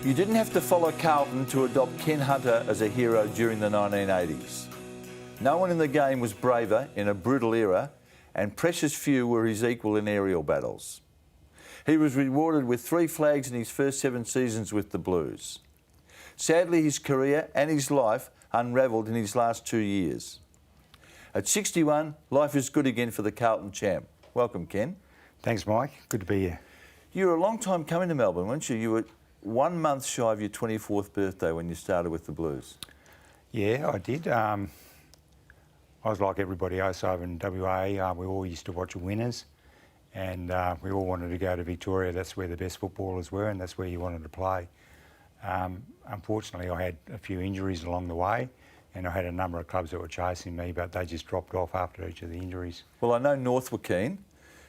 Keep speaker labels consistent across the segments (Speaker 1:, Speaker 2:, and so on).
Speaker 1: You didn't have to follow Carlton to adopt Ken Hunter as a hero during the 1980s. No one in the game was braver in a brutal era, and precious few were his equal in aerial battles. He was rewarded with 3 flags in his first 7 seasons with the Blues. Sadly, his career and his life unravelled in his last 2 years. At 61, life is good again for the Carlton champ. Welcome, Ken.
Speaker 2: Thanks, Mike. Good to be here.
Speaker 1: You were a long time coming to Melbourne, weren't you? You were 1 month shy of your 24th birthday when you started with the Blues.
Speaker 2: Yeah, I did. I was like everybody else over in WA. We all used to watch the Winners, and we all wanted to go to Victoria. That's where the best footballers were, and that's where you wanted to play. Unfortunately, I had a few injuries along the way, and I had a number of clubs that were chasing me, but they just dropped off after each of the injuries.
Speaker 1: Well, I know North were keen,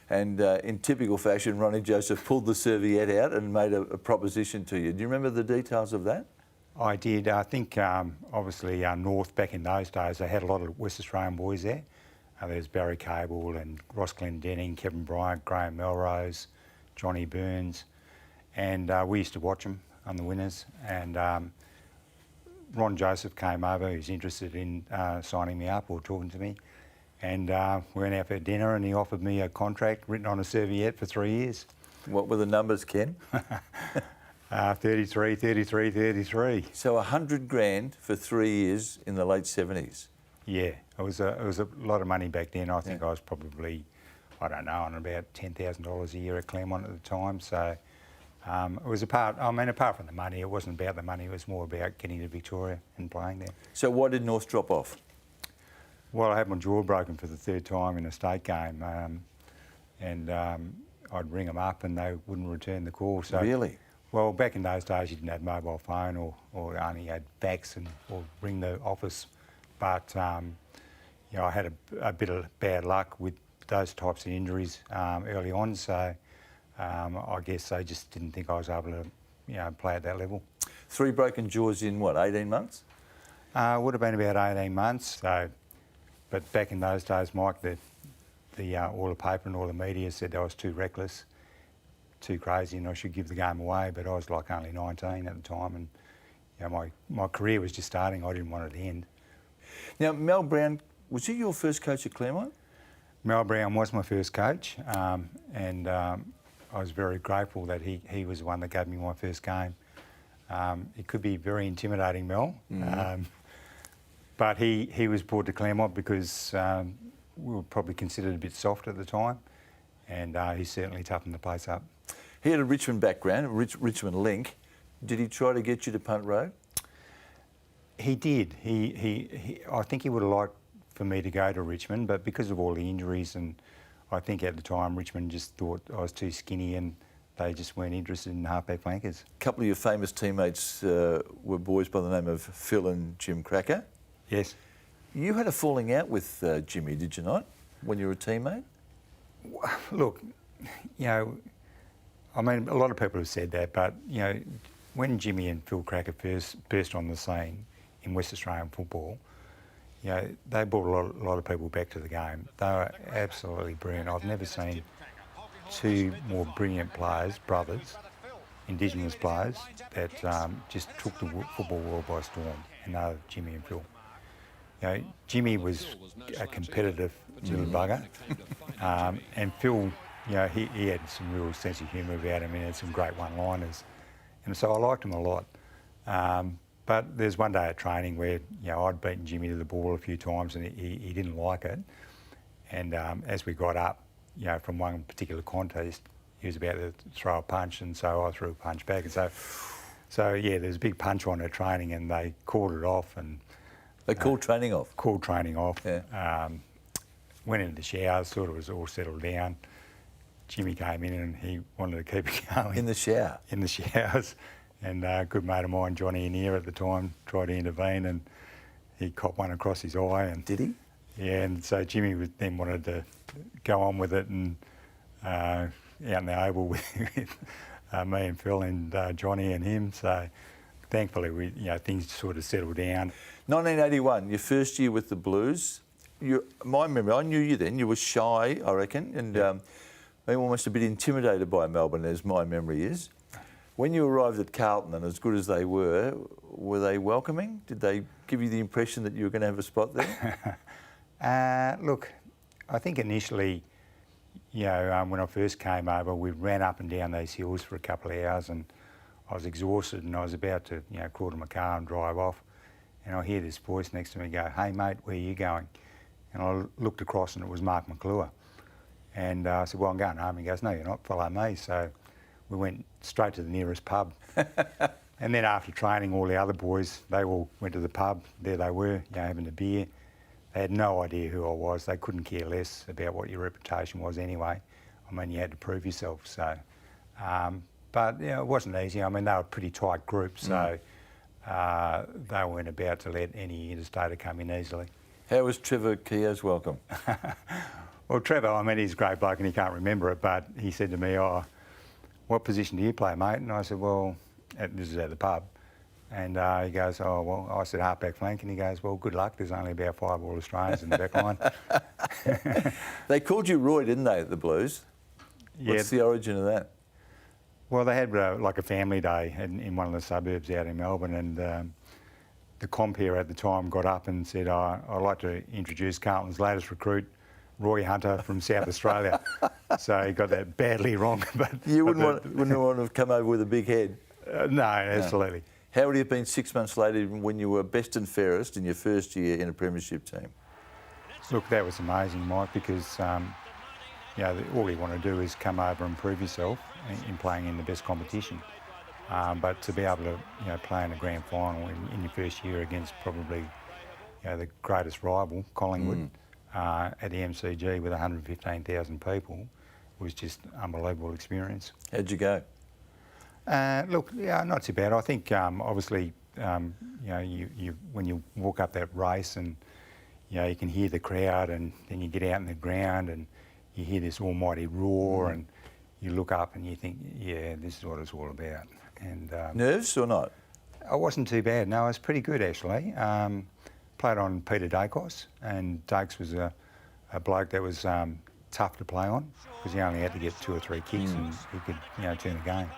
Speaker 1: and in typical fashion, Ronnie Joseph pulled the serviette out and made a proposition to you. Do you remember the details of that?
Speaker 2: I did. I think, obviously, North, back in those days, they had a lot of West Australian boys there. There's Barry Cable and Ross Glendenning, Kevin Bryant, Graham Melrose, Johnny Burns, and we used to watch them on the Winners. And Ron Joseph came over. He was interested in signing me up or talking to me. And we went out for dinner, and he offered me a contract written on a serviette for 3 years.
Speaker 1: What were the numbers, Ken?
Speaker 2: 33, 33, 33.
Speaker 1: So 100 grand for 3 years in the late 70s.
Speaker 2: Yeah, it was a lot of money back then. I think I was probably, I don't know, on about $10,000 a year at Claremont at the time. So it was apart from the money, it wasn't about the money, it was more about getting to Victoria and playing there.
Speaker 1: So why did North drop off?
Speaker 2: Well, I had my jaw broken for the 3rd time in a state game, and I'd ring them up and they wouldn't return the call. So,
Speaker 1: really?
Speaker 2: Well, back in those days you didn't have mobile phone or only had fax or ring the office. But you know, I had a bit of bad luck with those types of injuries early on, so I guess they just didn't think I was able to, play at that level.
Speaker 1: 3 broken jaws in what, 18 months?
Speaker 2: Would have been about 18 months. So, but back in those days, Mike, all the paper and all the media said I was too reckless, too crazy, and I should give the game away. But I was like only 19 at the time, and my career was just starting. I didn't want it to end.
Speaker 1: Now, Mel Brown, was he your first coach at Claremont?
Speaker 2: Mel Brown was my first coach, and I was very grateful that he was the one that gave me my first game. It could be very intimidating, Mel, but he was brought to Claremont because we were probably considered a bit soft at the time, and he certainly toughened the place up.
Speaker 1: He had a Richmond background, a Richmond link. Did he try to get you to Punt Road?
Speaker 2: He did. I think he would have liked for me to go to Richmond, but because of all the injuries, and I think at the time Richmond just thought I was too skinny and they just weren't interested in halfback flankers.
Speaker 1: A couple of your famous teammates were boys by the name of Phil and Jim Cracker.
Speaker 2: Yes.
Speaker 1: You had a falling out with Jimmy, did you not, when you were a teammate?
Speaker 2: Look, I mean, a lot of people have said that, but, when Jimmy and Phil Cracker first burst on the scene in West Australian football, they brought a lot of people back to the game. They were absolutely brilliant. I've never seen 2 more brilliant players, brothers, Indigenous players, that just took the football world by storm, and they were Jimmy and Phil. Jimmy was a competitive little bugger, and Phil, he had some real sense of humour about him and had some great one-liners, and so I liked him a lot. But there's one day at training where I'd beaten Jimmy to the ball a few times and he didn't like it, and as we got up, from one particular contest, he was about to throw a punch, and so I threw a punch back, and so yeah, there's a big punch on at training, and they called it off, and
Speaker 1: they called training off.
Speaker 2: Called training off.
Speaker 1: Yeah.
Speaker 2: Went into the showers, thought it was all settled down. Jimmy came in and he wanted to keep it going.
Speaker 1: In the shower? In
Speaker 2: the showers. And a good mate of mine, Johnny Annear at the time, tried to intervene, and he copped one across his eye. And
Speaker 1: did he?
Speaker 2: Yeah, and so Jimmy then wanted to go on with it, and out in the Oval with me and Phil and Johnny and him. So thankfully, things sort of settled down.
Speaker 1: 1981, your first year with the Blues. My memory, I knew you then. You were shy, I reckon, and almost a bit intimidated by Melbourne, as my memory is. When you arrived at Carlton, and as good as they were they welcoming? Did they give you the impression that you were going to have a spot there?
Speaker 2: Look, I think initially, you know, when I first came over, we ran up and down these hills for a couple of hours, and I was exhausted, and I was about to, you know, crawl to my car and drive off, and I hear this voice next to me go, "Hey mate, where are you going?" And I looked across, and it was Mark McClure. And I said, "Well, I'm going home." He goes, "No, you're not. Follow me." So we went straight to the nearest pub. And then after training, all the other boys, they all went to the pub. There they were, you know, having a beer. They had no idea who I was. They couldn't care less about what your reputation was anyway. I mean, you had to prove yourself. So, but you know, it wasn't easy. I mean, they were a pretty tight group, so they weren't about to let any interstater come in easily.
Speaker 1: How was Trevor Keogh's welcome?
Speaker 2: Well, Trevor, I mean, he's a great bloke and he can't remember it, but he said to me, "Oh, what position do you play, mate?" And I said, "Well," this is at the pub. And he goes, "Oh, well," I said, "half-back flank." And he goes, "Well, good luck. There's only about 5 All-Australians in the back line."
Speaker 1: They called you Roy, didn't they, at the Blues?
Speaker 2: Yeah.
Speaker 1: What's the origin of that?
Speaker 2: Well, they had like a family day in one of the suburbs out in Melbourne, and the compere at the time got up and said, "I'd like to introduce Carlton's latest recruit, Roy Hunter from South Australia." So he got that badly wrong. But
Speaker 1: You wouldn't want to have come over with a big head.
Speaker 2: No, absolutely.
Speaker 1: How would it have been 6 months later when you were best and fairest in your first year in a premiership team?
Speaker 2: Look, that was amazing, Mike, because you know, all you want to do is come over and prove yourself in playing in the best competition. But to be able to, you know, play in a grand final in your first year against probably, you know, the greatest rival, Collingwood, at the MCG with 115,000 people was just an unbelievable experience.
Speaker 1: How'd you go?
Speaker 2: Look, yeah, not too bad. I think obviously, you know, you when you walk up that race and, you know, you can hear the crowd, and then you get out in the ground and you hear this almighty roar, and you look up and you think, yeah, this is what it's all about. And
Speaker 1: Nerves or not?
Speaker 2: I wasn't too bad. No, I was pretty good actually. Played on Peter Dacos, and Dakes was a bloke that was tough to play on because he only had to get 2 or 3 kicks and he could, you know, turn a game.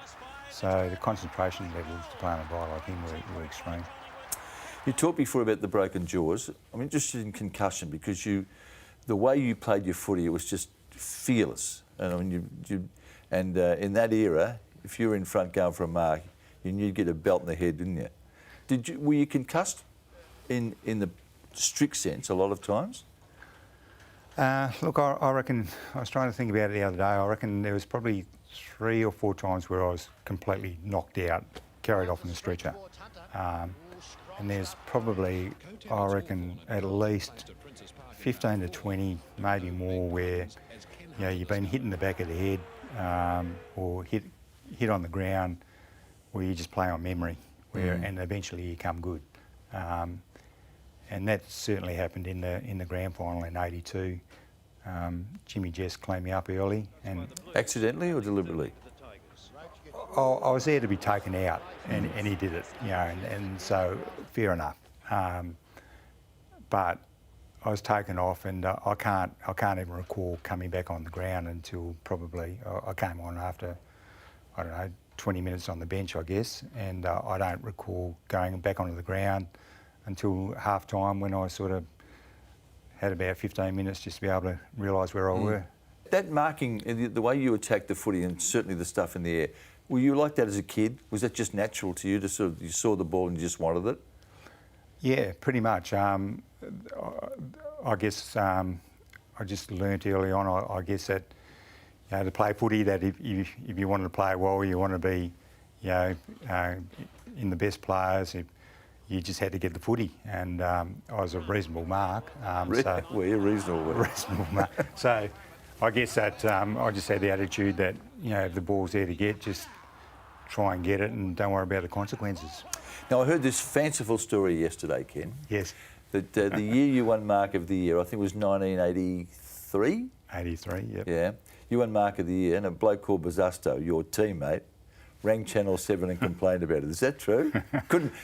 Speaker 2: So the concentration levels to play on a guy like him were extreme.
Speaker 1: You talked before about the broken jaws. I'm interested in concussion because the way you played your footy, it was just fearless. And I mean, in that era, if you were in front going for a mark, you knew you'd get a belt in the head, didn't you? Were you concussed in the strict sense a lot of times?
Speaker 2: Look, I reckon, I was trying to think about it the other day, I reckon there was probably 3 or 4 times where I was completely knocked out, carried off in a stretcher. And there's probably, I reckon, at least 15 to 20, maybe more, where, you know, you've been hit in the back of the head or hit on the ground, where you just play on memory, and eventually you come good. And that certainly happened in the grand final in '82. Jimmy Jess cleaned me up early, and
Speaker 1: Accidentally or deliberately?
Speaker 2: I was there to be taken out, and he did it, you know, and so fair enough. But I was taken off, and I can't even recall coming back on the ground until probably I came on after, I don't know, 20 minutes on the bench, I guess, and I don't recall going back onto the ground until half time, when I sort of had about 15 minutes just to be able to realise where I were.
Speaker 1: That marking, the way you attacked the footy, and certainly the stuff in the air, were you like that as a kid? Was that just natural to you to sort of, you saw the ball and you just wanted it?
Speaker 2: Yeah, pretty much. I guess I just learnt early on, I guess, that, you know, to play footy, that if you wanted to play well, you want to be, you know, in the best players, you just had to get the footy, and I was a reasonable mark. So,
Speaker 1: well, you're reasonable.
Speaker 2: Reasonable mark. So I guess that I just had the attitude that, you know, if the ball's there to get, just try and get it and don't worry about the consequences.
Speaker 1: Now, I heard this fanciful story yesterday, Ken.
Speaker 2: Yes.
Speaker 1: That the year you won Mark of the Year, I think it was 1983?
Speaker 2: 83, yep.
Speaker 1: Yeah. You won Mark of the Year, and a bloke called Bazasto, your teammate, rang Channel 7 and complained about it. Is that true?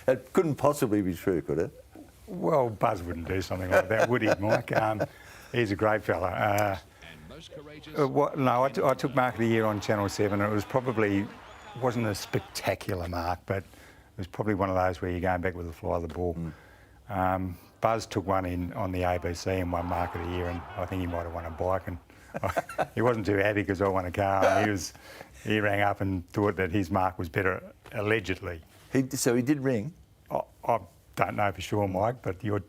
Speaker 1: It couldn't possibly be true, could it?
Speaker 2: Well, Buzz wouldn't do something like that, would he, Mike? He's a great fella. No, I took Mark of the Year on Channel 7. It was probably wasn't a spectacular mark, but it was probably one of those where you're going back with the fly of the ball. Buzz took one in on the ABC and won Mark of the Year, and I think he might have won a bike. And he wasn't too happy because I won a car. And he rang up and thought that his mark was better, allegedly.
Speaker 1: So he did ring?
Speaker 2: I don't know for sure, Mike, but you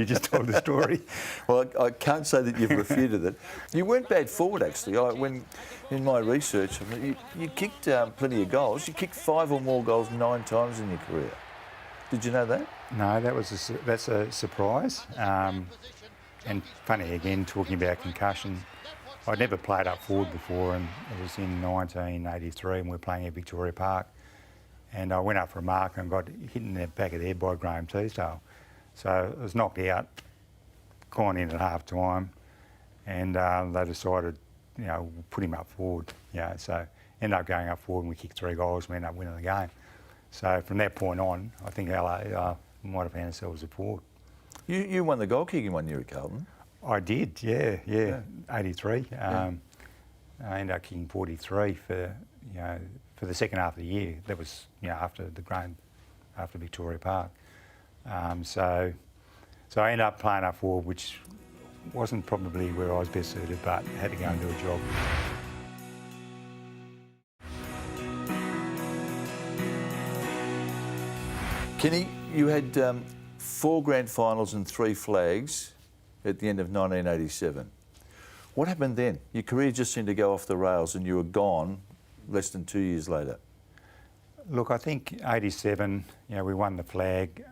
Speaker 2: just told the story.
Speaker 1: Well, I can't say that you've refuted it. You weren't bad forward, actually. When in my research, you kicked plenty of goals. You kicked 5 or more goals 9 times in your career. Did you know that?
Speaker 2: No, that's a surprise. And funny again, talking about concussion. I'd never played up forward before, and it was in 1983, and we were playing at Victoria Park. And I went up for a mark and got hit in the back of the head by Graham Teasdale. So I was knocked out, gone in at half time, and they decided, put him up forward. So ended up going up forward and we kicked 3 goals and we ended up winning the game. So from that point on, I think LA might have found ourselves a forward.
Speaker 1: You won the goal kicking one year at Carlton.
Speaker 2: I did, yeah. 83. I ended up kicking 43 for the second half of the year. That was, after Victoria Park. So I ended up playing up forward, which wasn't probably where I was best suited, but had to go and do a job.
Speaker 1: Kenny, you had 4 grand finals and 3 flags at the end of 1987. What happened then? Your career just seemed to go off the rails and you were gone less than 2 years later.
Speaker 2: Look, I think 87, we won the flag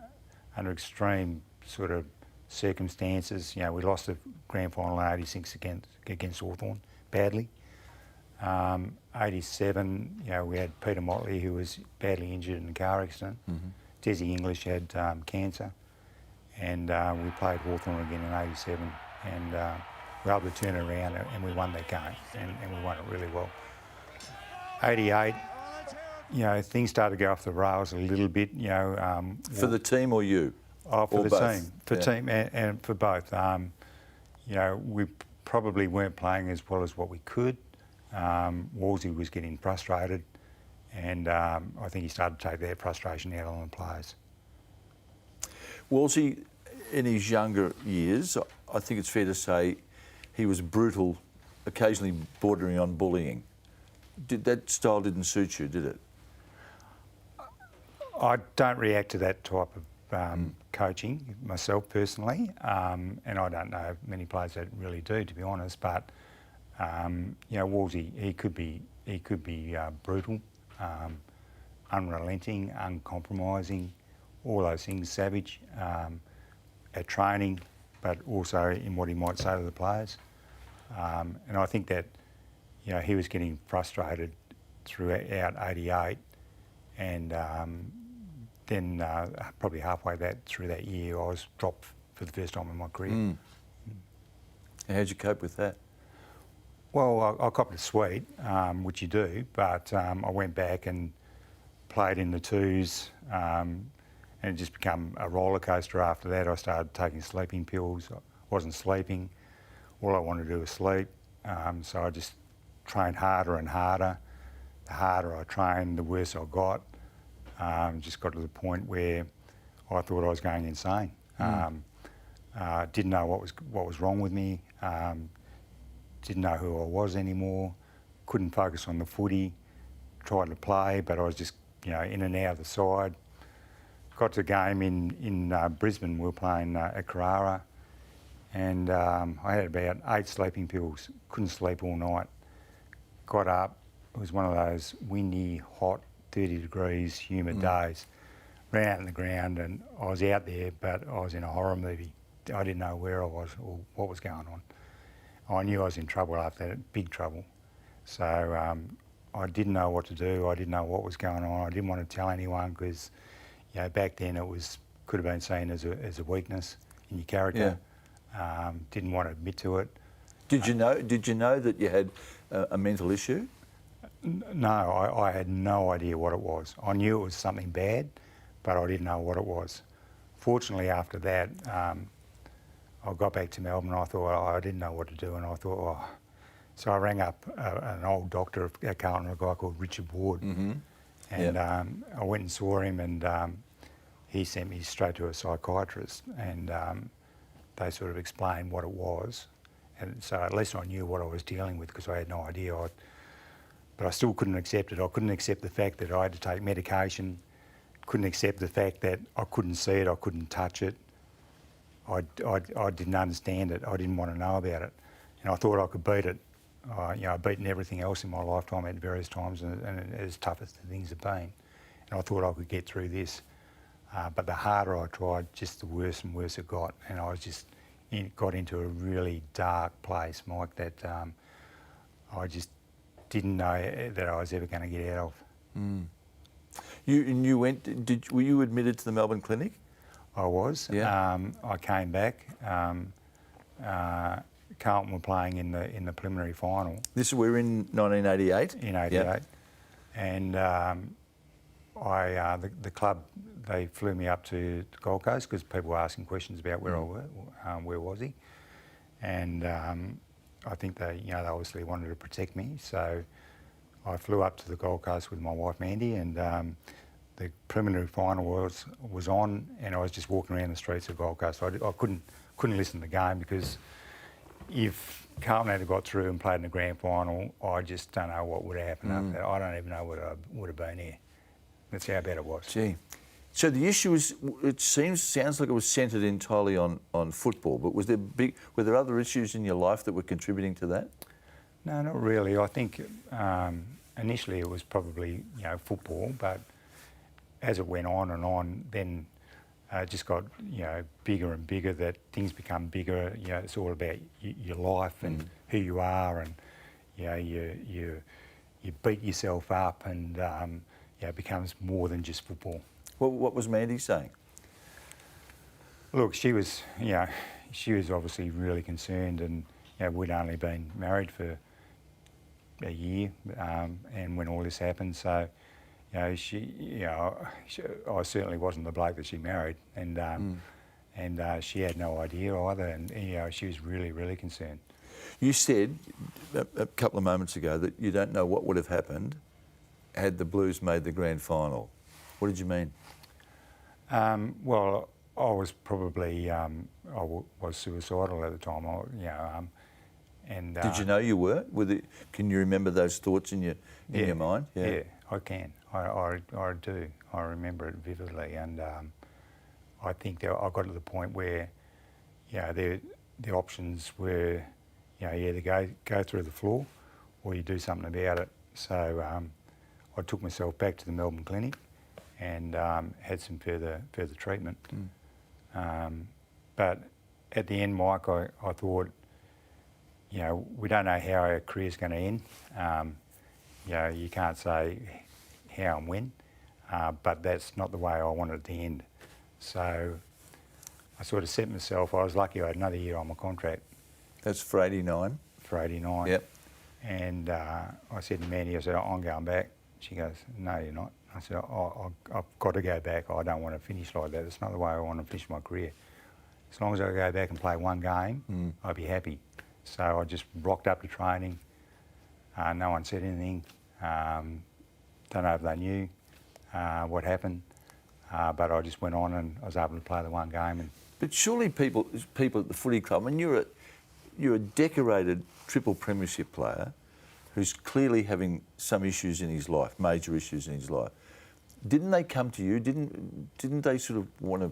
Speaker 2: under extreme sort of circumstances. We lost the grand final in 86 against Hawthorn badly. 87, we had Peter Motley, who was badly injured in a car accident. Desi English had cancer. And we played Hawthorn again in 87. And we were able to turn it around and we won that game. And we won it really well. 88, things started to go off the rails a little bit.
Speaker 1: For the team or you?
Speaker 2: Oh, for
Speaker 1: or
Speaker 2: the
Speaker 1: both?
Speaker 2: team. For team and for both. We probably weren't playing as well as what we could. Wolsey was getting frustrated, and I think he started to take that frustration out on the players.
Speaker 1: Wolsey, in his younger years, I think it's fair to say he was brutal, occasionally bordering on bullying. That style didn't suit you, did it?
Speaker 2: I don't react to that type of coaching myself personally, and I don't know many players that really do, to be honest. But Wolsey, he could be brutal, unrelenting, uncompromising, all those things. Savage at training, but also in what he might say to the players. And I think that he was getting frustrated throughout 88, and then probably halfway through that year, I was dropped for the first time in my career.
Speaker 1: And how'd you cope with that?
Speaker 2: Well, I copped it sweet, which you do, but I went back and played in the twos, and it just became a roller coaster after that. I started taking sleeping pills. I wasn't sleeping. All I wanted to do was sleep, so I just trained harder and harder. The harder I trained, the worse I got. Just got to the point where I thought I was going insane. Didn't know what was wrong with me. Didn't know who I was anymore. Couldn't focus on the footy. Tried to play, but I was just in and out of the side. Got to a game in Brisbane. We were playing at Carrara, and I had about 8 sleeping pills. Couldn't sleep all night. Got up. It was one of those windy, hot, 30 degrees, humid days. Ran out on the ground, and I was out there, but I was in a horror movie. I didn't know where I was or what was going on. I knew I was in trouble after that, big trouble. So I didn't know what to do. I didn't know what was going on. I didn't want to tell anyone because, back then it could have been seen as a weakness in your character. Didn't want to admit to it.
Speaker 1: Did you know that you had a mental issue?
Speaker 2: No, I had no idea what it was. I knew it was something bad, but I didn't know what it was. Fortunately, after that, I got back to Melbourne. I thought I didn't know what to do, and I thought, so I rang up an old doctor at Carlton, a guy called Richard Ward, And I went and saw him, and he sent me straight to a psychiatrist, and they sort of explained what it was. And so at least I knew what I was dealing with, because I had no idea. But I still couldn't accept it. I couldn't accept the fact that I had to take medication, couldn't accept the fact that I couldn't see it, I couldn't touch it. I didn't understand it. I didn't want to know about it. And I thought I could beat it. I've beaten everything else in my lifetime at various times, and as tough as the things have been. And I thought I could get through this. But the harder I tried, just the worse and worse it got. And I was just got into a really dark place, Mike, that I just didn't know that I was ever going to get out of.
Speaker 1: Mm. You went. Were you admitted to the Melbourne Clinic?
Speaker 2: I was.
Speaker 1: Yeah.
Speaker 2: I came back. Carlton were playing in the preliminary final.
Speaker 1: We're in 1988.
Speaker 2: In '88,
Speaker 1: Yep.
Speaker 2: And the club, they flew me up to the Gold Coast because people were asking questions about where where was he, and I think they obviously wanted to protect me, so I flew up to the Gold Coast with my wife Mandy, and the preliminary final was on, and I was just walking around the streets of Gold Coast. I couldn't listen to the game, because if Carlton had got through and played in the grand final, I just don't know what would have happened after that. I don't even know what I would have been here. That's how bad it was.
Speaker 1: Gee. So the issue is, sounds like it was centred entirely on football, but were there other issues in your life that were contributing to that?
Speaker 2: No, not really. I think initially it was probably football, but as it went on and on, then it just got bigger and bigger. That things become bigger. It's all about your life and who you are, and you beat yourself up, and it becomes more than just football.
Speaker 1: What was Mandy saying?
Speaker 2: Look, she was obviously really concerned, and we'd only been married for a year, and when all this happened, so I certainly wasn't the bloke that she married, and she had no idea either, and she was really, really concerned.
Speaker 1: You said a couple of moments ago that you don't know what would have happened had the Blues made the grand final. What did you mean?
Speaker 2: Well, I was probably was suicidal at the time.
Speaker 1: Did you know you were? Can you remember those thoughts in your mind?
Speaker 2: Yeah, I can. I do. I remember it vividly, and I think that I got to the point where, the options were, you either go through the floor, or you do something about it. So I took myself back to the Melbourne Clinic, and had some further treatment. But at the end, Mike, I thought, we don't know how our career's going to end. You can't say how and when, but that's not the way I wanted it to end. So I sort of set myself, I was lucky I had another year on my contract.
Speaker 1: That's for 89?
Speaker 2: For 89.
Speaker 1: Yep.
Speaker 2: And I said to Mandy, I said, I'm going back. She goes, no, you're not. I said, I've got to go back. I don't want to finish like that. It's not the way I want to finish my career. As long as I go back and play one game, I'd be happy. So I just rocked up to training. No one said anything. Don't know if they knew what happened, but I just went on, and I was able to play the one game.
Speaker 1: But surely people at the footy club, I mean, you're a decorated triple premiership player who's clearly having some issues in his life, major issues in his life. Didn't they come to you? Didn't they sort of want to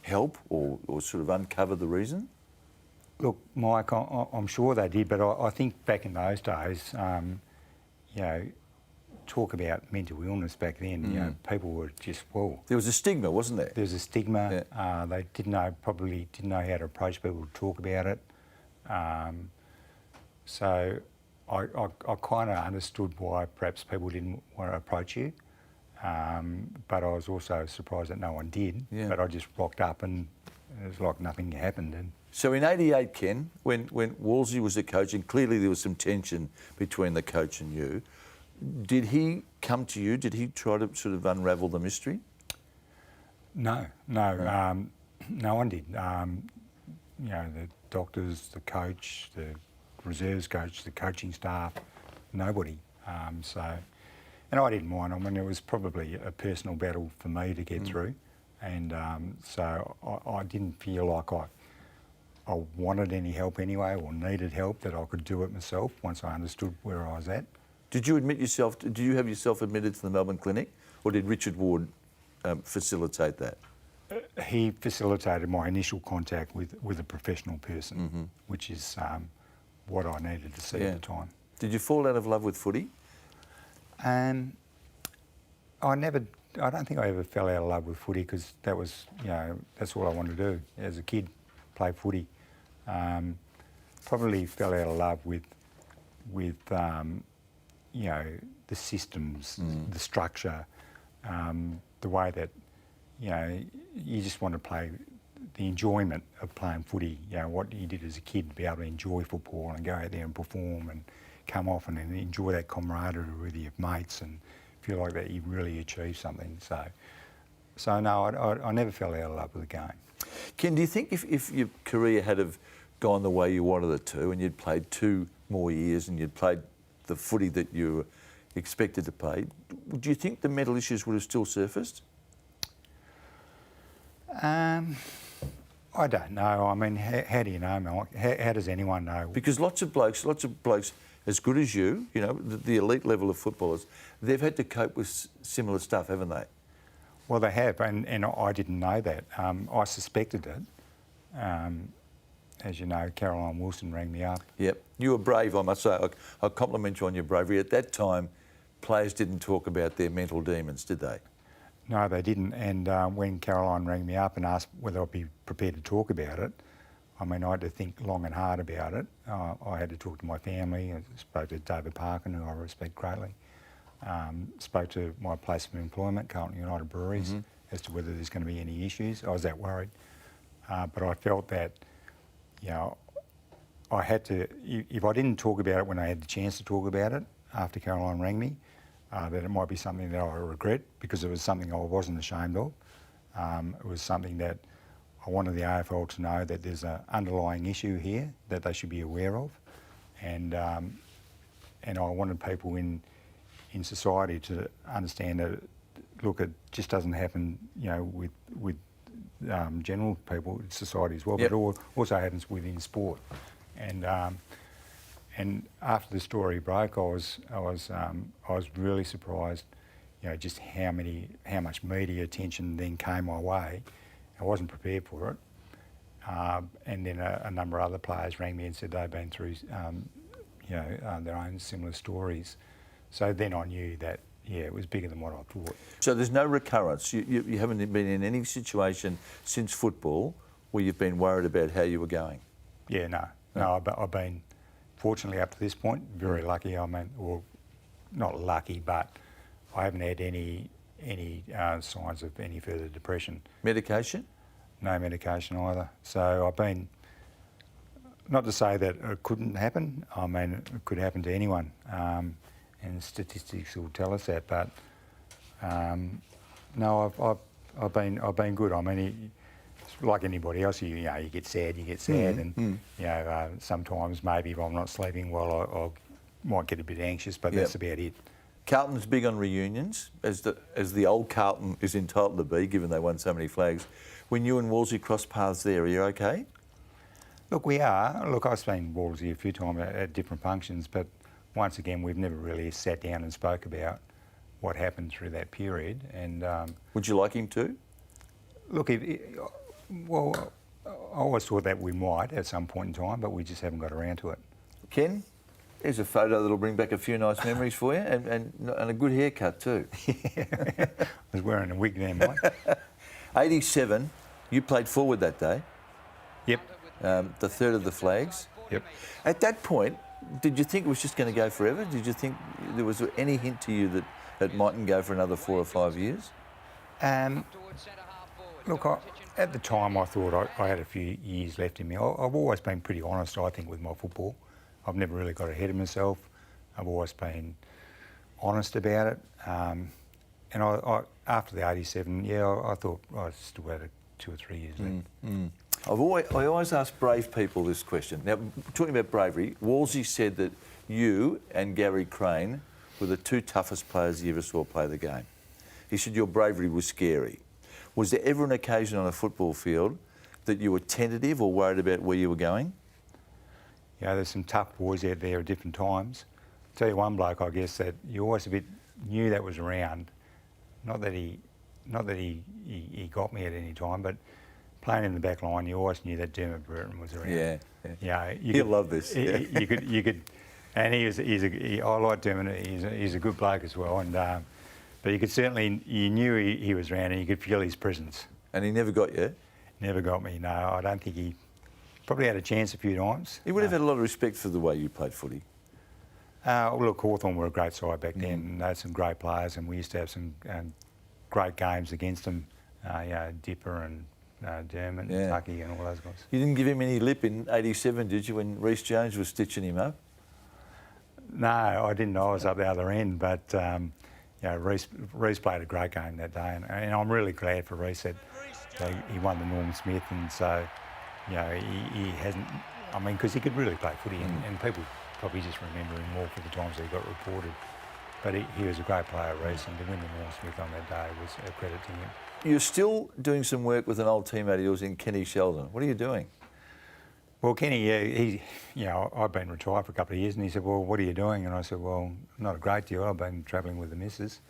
Speaker 1: help or sort of uncover the reason?
Speaker 2: Look, Mike, I'm sure they did, but I think back in those days, talk about mental illness back then, people were just, well...
Speaker 1: There was a stigma, wasn't there?
Speaker 2: There was a stigma. Yeah. They probably didn't know how to approach people to talk about it. So I kind of understood why perhaps people didn't want to approach you, but I was also surprised that no one did. Yeah. But I just rocked up, and it was like nothing happened. And
Speaker 1: so in '88, Ken, when Wolsey was the coach, and clearly there was some tension between the coach and you, did he come to you? Did he try to sort of unravel the mystery?
Speaker 2: No, no one did. The doctors, the coach, the reserves coach, the coaching staff, nobody. So and I didn't mind. I mean, it was probably a personal battle for me to get through, and so I didn't feel like I wanted any help anyway, or needed help, that I could do it myself once I understood where I was at.
Speaker 1: Did you have yourself admitted to the Melbourne Clinic, or did Richard Ward facilitate that?
Speaker 2: He facilitated my initial contact with a professional person, which is what I needed to see at the time.
Speaker 1: Did you fall out of love with footy?
Speaker 2: I don't think I ever fell out of love with footy, because that was, that's all I wanted to do as a kid, play footy. Probably fell out of love with the systems, the structure, the way that, you just want to play, the enjoyment of playing footy, what you did as a kid, to be able to enjoy football and go out there and perform and come off and enjoy that camaraderie with your mates and feel like that you've really achieved something. So no, I never fell out of love with the game.
Speaker 1: Ken, do you think if your career had have gone the way you wanted it to, and you'd played 2 more years and you'd played the footy that you were expected to play, do you think the mental issues would have still surfaced?
Speaker 2: I don't know. I mean, how do you know, Mike? How does anyone know?
Speaker 1: Because lots of blokes as good as you, the elite level of footballers, they've had to cope with similar stuff, haven't they?
Speaker 2: Well, they have, and I didn't know that. I suspected it. As you know, Caroline Wilson rang me up.
Speaker 1: Yep. You were brave, I must say. I compliment you on your bravery. At that time, players didn't talk about their mental demons, did they?
Speaker 2: No, they didn't. And when Caroline rang me up and asked whether I'd be prepared to talk about it, I mean, I had to think long and hard about it. I had to talk to my family. I spoke to David Parkin, who I respect greatly. Spoke to my place of employment, Carlton United Breweries, as to whether there's going to be any issues. I was that worried. But I felt that, I had to, if I didn't talk about it when I had the chance to talk about it after Caroline rang me, that it might be something that I regret, because it was something I wasn't ashamed of. It was something that I wanted the AFL to know, that there's an underlying issue here that they should be aware of, and I wanted people in society to understand that, look, it just doesn't happen, with general people in society as well,
Speaker 1: Yep.
Speaker 2: but it also happens within sport. And after the story broke, I was really surprised, just how much media attention then came my way. I wasn't prepared for it. And then a number of other players rang me and said they'd been through, their own similar stories. So then I knew that, it was bigger than what I thought.
Speaker 1: So there's no recurrence. You haven't been in any situation since football where you've been worried about how you were going?
Speaker 2: Yeah, no. I've been, fortunately up to this point, very lucky. I mean, well, not lucky, but I haven't had any signs of any further depression.
Speaker 1: Medication?
Speaker 2: No medication either. So I've been, not to say that it couldn't happen. I mean, it could happen to anyone, and statistics will tell us that. But no, I've been good. I mean, it's like anybody else, you get sad, and sometimes maybe if I'm not sleeping well, I might get a bit anxious, but that's about it.
Speaker 1: Carlton's big on reunions, as the old Carlton is entitled to be, given they won so many flags. When you and Wolsey cross paths there, are you okay?
Speaker 2: Look, we are. Look, I've seen Wolsey a few times at different functions, but once again, we've never really sat down and spoke about what happened through that period. And
Speaker 1: would you like him to?
Speaker 2: Look, well, I always thought that we might at some point in time, but we just haven't got around to it.
Speaker 1: Ken, here's a photo that'll bring back a few nice memories for you, and a good haircut too.
Speaker 2: I was wearing a wig then, Mike.
Speaker 1: 87, you played forward that day.
Speaker 2: Yep.
Speaker 1: The third of the flags.
Speaker 2: Yep.
Speaker 1: At that point, did you think it was just going to go forever? Did you think there was any hint to you that it mightn't go for another 4 or 5 years?
Speaker 2: Look, at the time I thought I had a few years left in me. I've always been pretty honest, I think, with my football. I've never really got ahead of myself. I've always been honest about it. And I after the 87, I thought I still had 2 or 3 years left.
Speaker 1: I always ask brave people this question. Now, talking about bravery, Wolsey said that you and Gary Crane were the two toughest players he ever saw play the game. He said your bravery was scary. Was there ever an occasion on a football field that you were tentative or worried about where you were going?
Speaker 2: You know, there's some tough boys out there at different times. I'll tell you one bloke, I guess, that you always a bit knew that was around. Not that he got me at any time, but playing in the back line, you always knew that Dermot Burton was around.
Speaker 1: Yeah.
Speaker 2: Yeah,
Speaker 1: He'll love this. Yeah.
Speaker 2: You could, and I like Dermot. He's a good bloke as well, and but you could certainly, you knew he was around, and you could feel his presence.
Speaker 1: And he never got you?
Speaker 2: Never got me. No, I don't think he. Probably had a chance a few times.
Speaker 1: He would have had a lot of respect for the way you played footy.
Speaker 2: Look, Hawthorn were a great side back then. And they had some great players, and we used to have some great games against them. Dipper and Dermot, and Tucky, and all those guys.
Speaker 1: You didn't give him any lip in '87, did you, when Reece Jones was stitching him up?
Speaker 2: No, I didn't. I was up the other end, but Reece played a great game that day, and I'm really glad for Reece that he won the Norm Smith, and so he hasn't. I mean, because he could really play footy, and people probably just remember him more for the times that he got reported. But he was a great player, Reece, and to win the Norm Smith on that day was a credit to him.
Speaker 1: You're still doing some work with an old teammate of yours in Kenny Sheldon. What are you doing?
Speaker 2: Well, Kenny, I've been retired for a couple of years, and he said, "Well, what are you doing?" And I said, "Well, not a great deal. I've been travelling with the missus."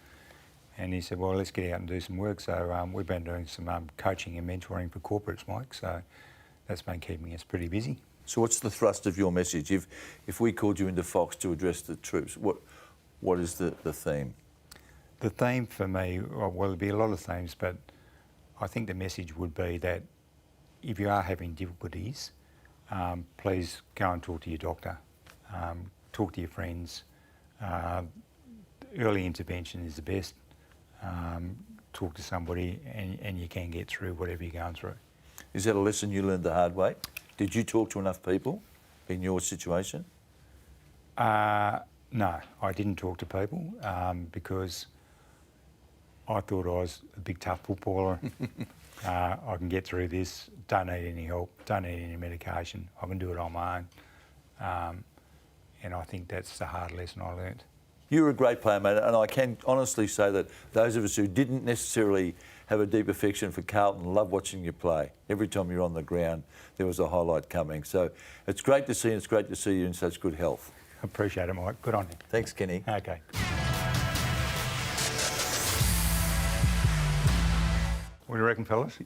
Speaker 2: And he said, "Well, let's get out and do some work." So we've been doing some coaching and mentoring for corporates, Mike. So that's been keeping us pretty busy.
Speaker 1: So what's the thrust of your message? If we called you into Fox to address the troops, what is the theme?
Speaker 2: The theme for me, well, there'll be a lot of themes, but I think the message would be that if you are having difficulties, please go and talk to your doctor, talk to your friends. Early intervention is the best. Talk to somebody and you can get through whatever you're going through.
Speaker 1: Is that a lesson you learned the hard way? Did you talk to enough people in your situation?
Speaker 2: No, I didn't talk to people because I thought I was a big tough footballer. I can get through this, don't need any help, don't need any medication, I can do it on my own. And I think that's the hard lesson I learnt.
Speaker 1: You were a great player, mate, and I can honestly say that those of us who didn't necessarily have a deep affection for Carlton love watching you play. Every time you're on the ground, there was a highlight coming. So it's great to see, and it's great to see you in such good health.
Speaker 2: I appreciate it, Mike. Good on you.
Speaker 1: Thanks, Kenny.
Speaker 2: Okay. What do you reckon, fellas?